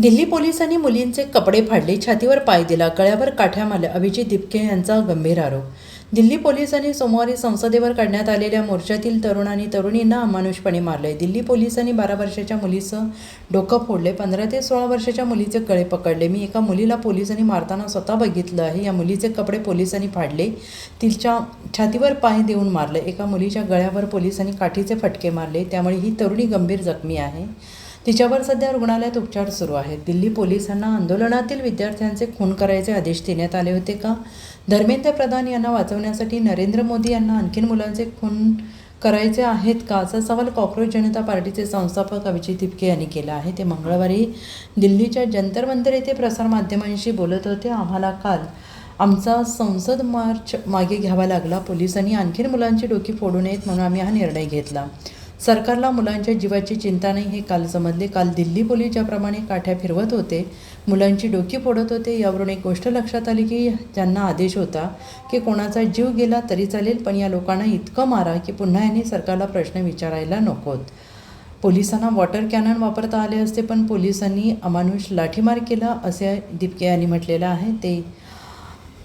दिल्ली पोलिसांनी मुलींचे कपडे फाडले, छातीवर पाय दिला, गळ्यावर काठ्या मारल्या. अभिजित दिपके यांचा गंभीर आरोप. दिल्ली पोलिसांनी सोमवारी संसदेवर काढण्यात आलेल्या मोर्चातील तरुण आणि तरुणींना अमानुषपणे मारले. दिल्ली पोलिसांनी 12 वर्षाच्या मुलीचं डोकं फोडले, 15 ते 16 वर्षाच्या मुलीचे गळे पकडले. मी एका मुलीला पोलिसांनी मारताना स्वतः बघितलं आहे. या मुलीचे कपडे पोलिसांनी फाडले, तिच्या छातीवर पाय देऊन मारले. एका मुलीच्या गळ्यावर पोलिसांनी काठीचे फटके मारले, त्यामुळे ही तरुणी गंभीर जखमी आहे. तिच्यावर सध्या रुग्णालयात उपचार सुरू आहेत. दिल्ली पोलिसांना आंदोलनातील विद्यार्थ्यांचे खून करायचे आदेश देण्यात आले होते का? धर्मेंद्र प्रधान यांना वाचवण्यासाठी नरेंद्र मोदी यांना आणखीन मुलांचे खून करायचे आहेत का, असा सवाल कॉक्रोच जनता पार्टीचे संस्थापक अभिजित दिपके यांनी केला आहे. ते मंगळवारी दिल्लीच्या जंतर मंतर येथे प्रसारमाध्यमांशी बोलत होते. आम्हाला काल आमचा संसद मार्च मागे घ्यावा लागला. पोलिसांनी आणखीन मुलांची डोकी फोडू नयेत म्हणून आम्ही हा निर्णय घेतला. सरकारला मुलांच्या जीवाची चिंता नाही हे काल समजले. काल दिल्ली पोलीस ज्याप्रमाणे काठ्या फिरवत होते, मुलांची डोकी फोडत होते, यावरून एक गोष्ट लक्षात आली की ज्यांना आदेश होता की कोणाचा जीव गेला तरी चालेल, पण या लोकांना इतकं मारा की पुन्हा यांनी सरकारला प्रश्न विचारायला नकोत. पोलिसांना वॉटर कॅनन वापरता आले असते, पण पोलिसांनी अमानुष लाठीमार केला, असे दिपके यांनी म्हटलेलं आहे.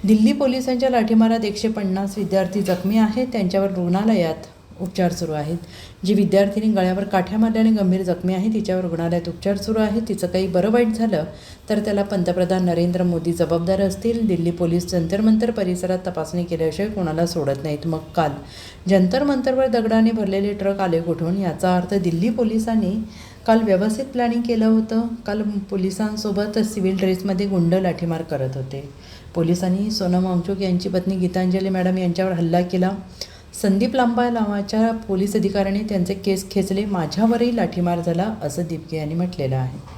दिल्ली पोलिसांच्या लाठीमारात 150 विद्यार्थी जखमी आहेत. त्यांच्यावर रुग्णालयात उपचार सुरू आहेत. जी विद्यार्थिनी गळ्यावर काठ्या मारल्याने गंभीर जखमी आहे, तिच्यावर रुग्णालयात उपचार सुरू आहेत. तिचं काही बरं वाईट झालं तर त्याला पंतप्रधान नरेंद्र मोदी जबाबदार असतील. दिल्ली पोलीस जंतर मंतर परिसरात तपासणी केल्याशिवाय कोणाला सोडत नाहीत. मग काल जंतर मंतरवर दगडाने भरलेले ट्रक आले कुठून? याचा अर्थ दिल्ली पोलिसांनी काल व्यवस्थित प्लॅनिंग केलं होतं. काल पोलिसांसोबत सिव्हिल ड्रेसमध्ये गुंड लाठीमार करत होते. पोलिसांनी सोनम वांगचुक यांची पत्नी गीतांजली मॅडम यांच्यावर हल्ला केला. संदीप लांबा नावाच्या पोलीस अधिकाऱ्याने त्यांचे केस खेचले. माझ्यावरही लाठीमार झाला, असं दिपके यांनी म्हटलेलं आहे.